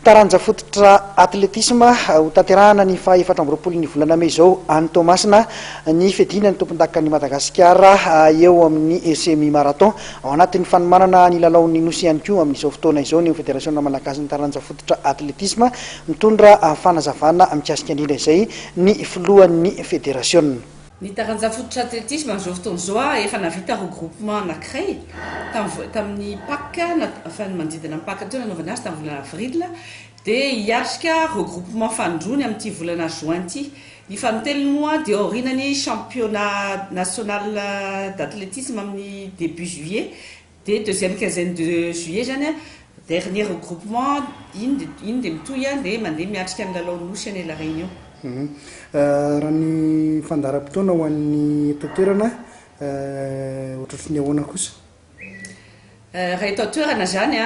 taranja fototra atletisme ho tanterahana ny faha-efatra amby roapolo ny volana May zao any Toamasina ny fidina ny tompondakan'i Madagasikara eo amin'ny semi marathon ao anatin'ny fanomanana ny lalaon'ny nosy ihany koa amin'izao fotoana izao ny fédération malagasy ny taranja fototra atletisme mitondra fanazavana mikasika indrindra izay ny filohan'ny fédération. Ny taranja fototra atletisme amin'izao fotoana izao efa navita regroupement anankiray tamin'ny PAC enfin manodidina ny PAC teo nanaovana azy tamin'ny volana avril dia hiatrika regroupement fandrony amin'ity volana juin ity. Ny fanoteliny moa dia aorinany championnat national d'athlétisme amin'ny début juillet dia deuxième quinzaine de juillet zany dernier regroupement iny dia mitohy dia mandeha miatrika ny lalao nosy any la réunion. Raha ny fandaharam-potoana ho an'ny toerana ohatratry ny ahoana kosa? Raha eto toerana zany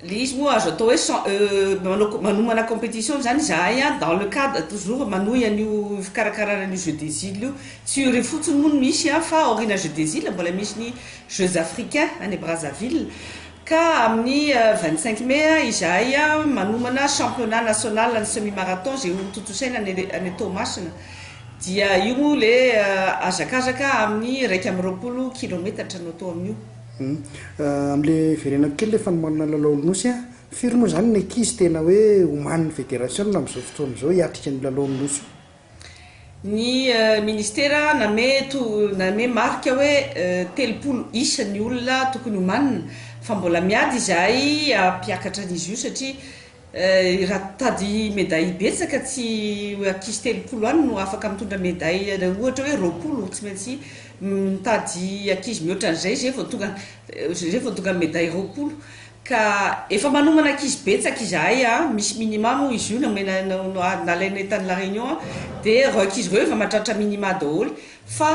le izy moa azo atao hoe manomana compétition zany zahay dans le cadre toujours manohy an'io fikarakarana an'io jeu des îles io tsy io fotsiny moa no misy fa aorina jeu des îles mbola misy ny Jeux africains any Brazzaville ka amin'ny 25 mai izahay manomana championnat national ny semi-marathon zay totosaina any Toamasina dia io moa le azakazaka amin'ny 120 kilometatra no atao amin'io. Amin'le verenako kely le fanomanana lalao nosy firy moa zany ny ankizy tena hoe omanin'ny fédération amin'izao fotoana izao hiatrika ny lalao nosy? Ny ministera name marika hoe 30 isa ny olona tokony omanina fa mbola miady izahay ampiakatra an'izy io satria raha tady médaille betsaka tsy ankizy 30 any no afaka mitondra médaille ohatra hoe 20 tsy maintsy mitady ankizy mihoatra an'izay zay vao tonga médaille 20 ka efa manomana ankizy betsaka izahay misy minimum izy io nalaina etan'ny la réunion dia ro ankizy reo efa mahatratra minima daholo fa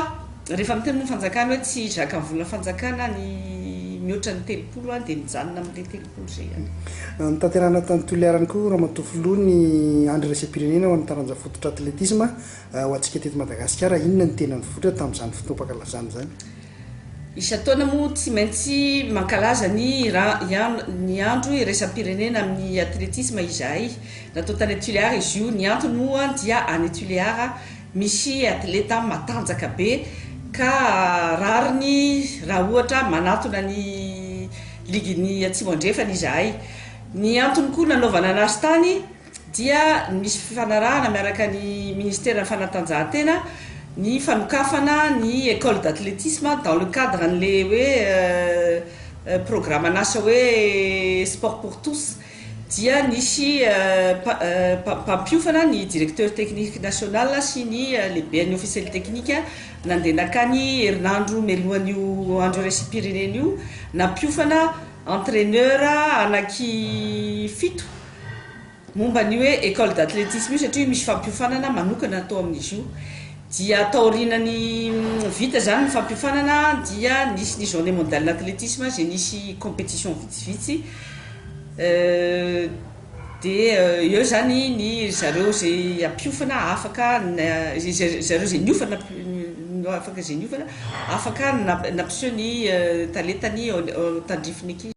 rehefa miteny moa fanjakana hoe tsy zaka ny volana fanjakana ny mihoatra ny 30 dia mijanona amin'ilay 30 zay ihany. Ny tanterahana tany toliarany koa raha matofoloha ny andro raisam-pirenena ho an'ny taranja fototra atletisme ho antsika teto Madagasikara inona ny tena nivoatra tamin'izany fotoam-pankalazana zany? Isan-taona moa tsy maintsy mankalaza ny andro iraisam-pirenena amin'ny atletisme izahay natao tany Tuléar izy io. Ny antony moa dia any Tuléar misy atleta matanjaka be ka rariny raha ohatra manatona ny liginy atsimo andrefana izahay. Ny antony koa nanaovana anazy tany dia misy fifanarahana miaraka ny ministère fanatanjahantena ny fanokafana ny école d'athlétisme dans le cadre an'le hoe programme anasa hoe sport pour tous dia nisy mpampiofana ny directeur technique national sy ny lehibe ny officiel technique nandeha nakany herinandro mialohan'io andro raisam-pirenena io nampiofana entraîneur anaky 7 momba ny hoe école d'athlétisme io satria misy fampiofanana manokana atao amin'izy io dia taorinany vita zany ny fampiofanana dia nisy ny journée mondiale d'athlétisme zay nisy compétition vitsivitsy dia eo zany ny zareo zay ampiofana afaka zareo zay niofana afaka nampiseho ny talentany tandrifiny ankizy.